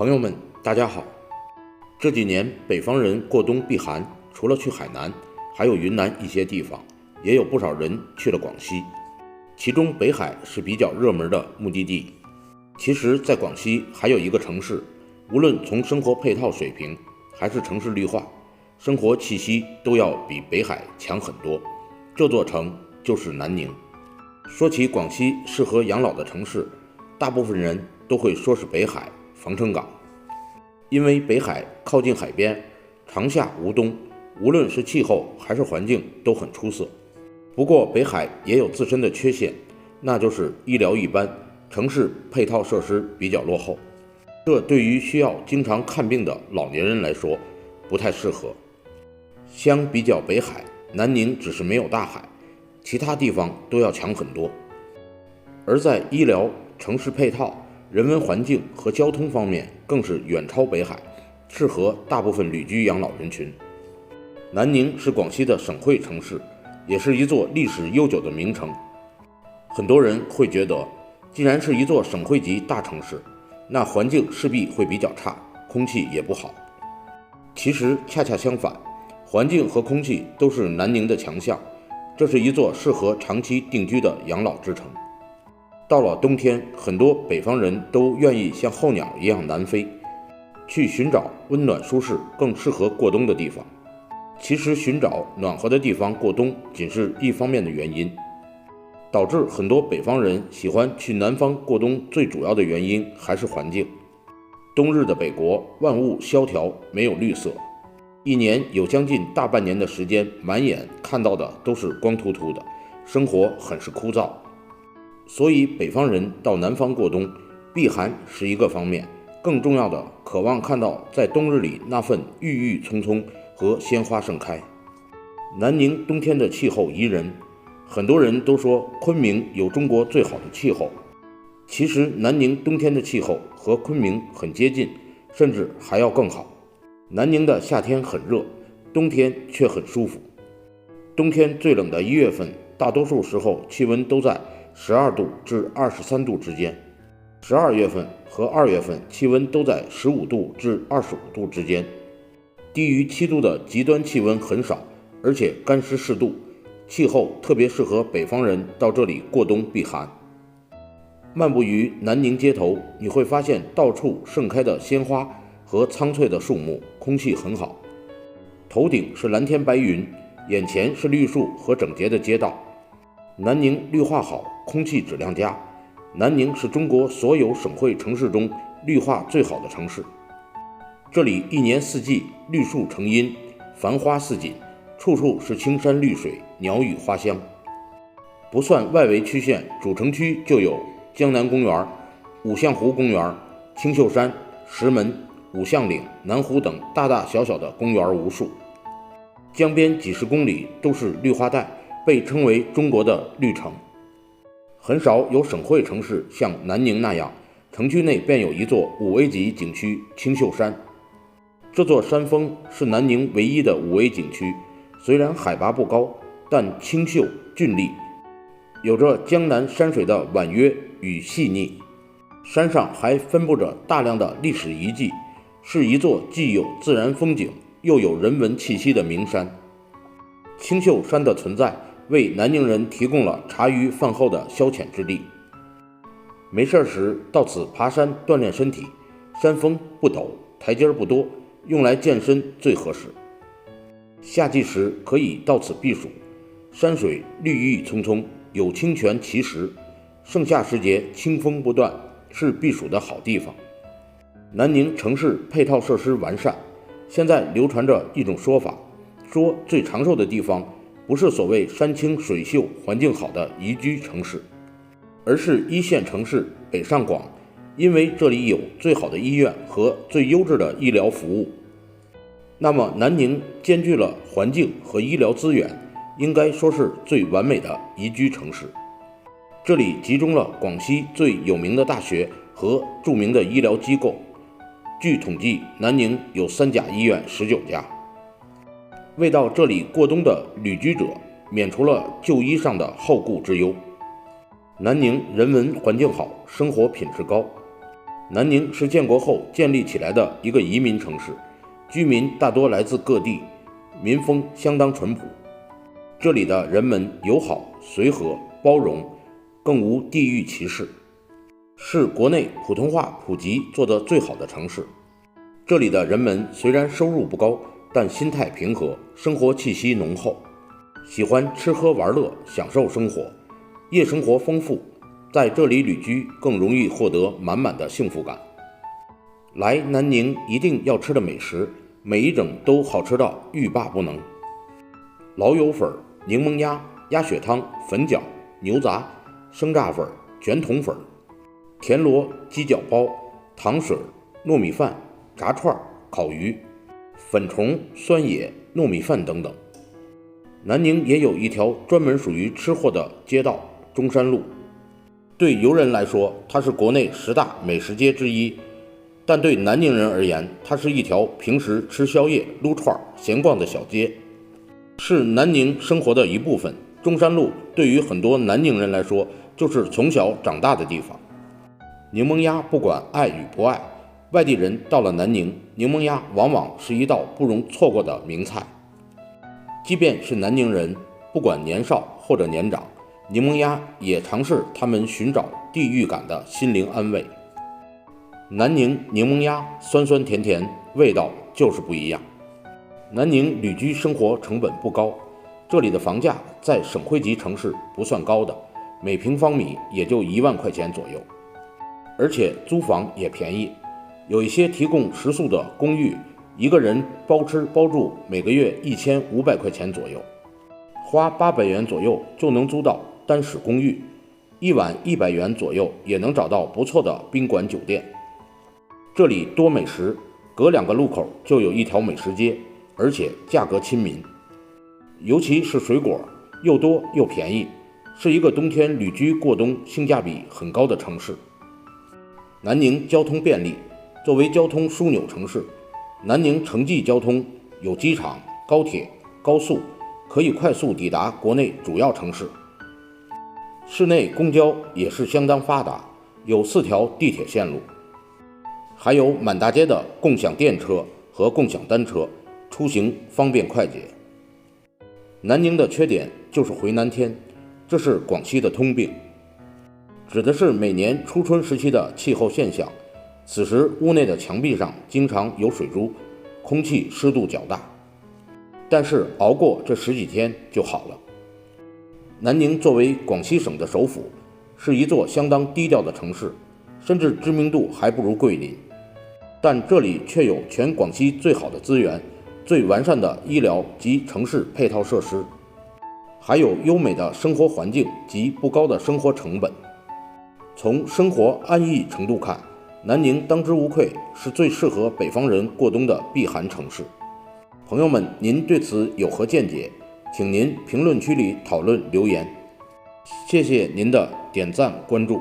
朋友们，大家好。这几年北方人过冬避寒，除了去海南，还有云南一些地方，也有不少人去了广西。其中北海是比较热门的目的地。其实，在广西还有一个城市，无论从生活配套水平，还是城市绿化，生活气息都要比北海强很多。这座城就是南宁。说起广西适合养老的城市，大部分人都会说是北海、防城港。因为北海靠近海边，长夏无冬，无论是气候还是环境都很出色。不过北海也有自身的缺陷，那就是医疗一般，城市配套设施比较落后，这对于需要经常看病的老年人来说不太适合。相比较北海，南宁只是没有大海，其他地方都要强很多。而在医疗、城市配套、人文环境和交通方面更是远超北海，适合大部分旅居养老人群。南宁是广西的省会城市，也是一座历史悠久的名城。很多人会觉得，既然是一座省会级大城市，那环境势必会比较差，空气也不好。其实恰恰相反，环境和空气都是南宁的强项，这是一座适合长期定居的养老之城。到了冬天，很多北方人都愿意像候鸟一样南飞，去寻找温暖舒适、更适合过冬的地方。其实寻找暖和的地方过冬仅是一方面的原因，导致很多北方人喜欢去南方过冬，最主要的原因还是环境。冬日的北国万物萧条，没有绿色，一年有将近大半年的时间，满眼看到的都是光秃秃的，生活很是枯燥。所以北方人到南方过冬，避寒是一个方面，更重要的渴望看到在冬日里那份郁郁葱葱和鲜花盛开。南宁冬天的气候宜人，很多人都说昆明有中国最好的气候。其实南宁冬天的气候和昆明很接近，甚至还要更好。南宁的夏天很热，冬天却很舒服。冬天最冷的1月份，大多数时候气温都在12度至23度之间，12月份和2月份气温都在15度至25度之间，低于7度的极端气温很少，而且干湿适度，气候特别适合北方人到这里过冬避寒。漫步于南宁街头，你会发现到处盛开的鲜花和苍翠的树木，空气很好。头顶是蓝天白云，眼前是绿树和整洁的街道。南宁绿化好，空气质量佳。南宁是中国所有省会城市中绿化最好的城市。这里一年四季绿树成荫，繁花似锦，处处是青山绿水，鸟语花香。不算外围区县，主城区就有江南公园、五象湖公园、青秀山、石门、五象岭、南湖等大大小小的公园无数。江边几十公里都是绿化带，被称为中国的绿城。很少有省会城市像南宁那样，城区内便有一座5A 级景区青秀山。这座山峰是南宁唯一的5A 景区，虽然海拔不高，但清秀峻丽，有着江南山水的婉约与细腻。山上还分布着大量的历史遗迹，是一座既有自然风景又有人文气息的名山。青秀山的存在为南宁人提供了茶余饭后的消遣之地，没事时到此爬山锻炼身体，山峰不陡，台阶不多，用来健身最合适。夏季时可以到此避暑，山水绿郁葱葱，有清泉奇石，盛夏时节清风不断，是避暑的好地方。南宁城市配套设施完善，现在流传着一种说法，说最长寿的地方不是所谓山清水秀环境好的宜居城市，而是1线城市北上广，因为这里有最好的医院和最优质的医疗服务。那么南宁兼具了环境和医疗资源，应该说是最完美的宜居城市。这里集中了广西最有名的大学和著名的医疗机构，据统计，南宁有3甲医院19家。为到这里过冬的旅居者免除了就医上的后顾之忧。南宁人文环境好，生活品质高。南宁是建国后建立起来的一个移民城市，居民大多来自各地，民风相当淳朴。这里的人们友好、随和、包容，更无地域歧视，是国内普通话普及做得最好的城市。这里的人们虽然收入不高，但心态平和，生活气息浓厚，喜欢吃喝玩乐，享受生活，夜生活丰富，在这里旅居更容易获得满满的幸福感。来南宁一定要吃的美食，每一整都好吃到欲罢不能。老友粉、柠檬鸭、鸭血汤、粉饺、牛杂、生炸粉、卷筒粉、田螺、鸡脚包、糖水、糯米饭、炸串、烤鱼、粉虫、酸野、糯米饭等等。南宁也有一条专门属于吃货的街道——中山路。对游人来说，它是国内10大美食街之一，但对南宁人而言，它是一条平时吃宵夜、撸串、闲逛的小街，是南宁生活的一部分。中山路对于很多南宁人来说，就是从小长大的地方。柠檬鸭不管爱与不爱，外地人到了南宁，柠檬鸭往往是一道不容错过的名菜。即便是南宁人，不管年少或者年长，柠檬鸭也常是他们寻找地域感的心灵安慰。南宁柠檬鸭酸酸甜甜，味道就是不一样。南宁旅居生活成本不高，这里的房价在省会级城市不算高的，每平方米也就1万块钱左右，而且租房也便宜，有一些提供食宿的公寓，一个人包吃包住，每个月1500块钱左右，花800元左右就能租到单室公寓，一晚100元左右也能找到不错的宾馆酒店。这里多美食，隔2个路口就有一条美食街，而且价格亲民，尤其是水果又多又便宜，是一个冬天旅居过冬性价比很高的城市。南宁交通便利，作为交通枢纽城市，南宁城际交通有机场、高铁、高速，可以快速抵达国内主要城市。市内公交也是相当发达，有4条地铁线路，还有满大街的共享电车和共享单车，出行方便快捷。南宁的缺点就是回南天，这是广西的通病，指的是每年初春时期的气候现象。此时屋内的墙壁上经常有水珠，空气湿度较大，但是熬过这10几天就好了。南宁作为广西省的首府，是一座相当低调的城市，甚至知名度还不如桂林，但这里却有全广西最好的资源，最完善的医疗及城市配套设施，还有优美的生活环境及不高的生活成本。从生活安逸程度看，南宁当之无愧是最适合北方人过冬的避寒城市。朋友们，您对此有何见解？请您评论区里讨论留言。谢谢您的点赞关注。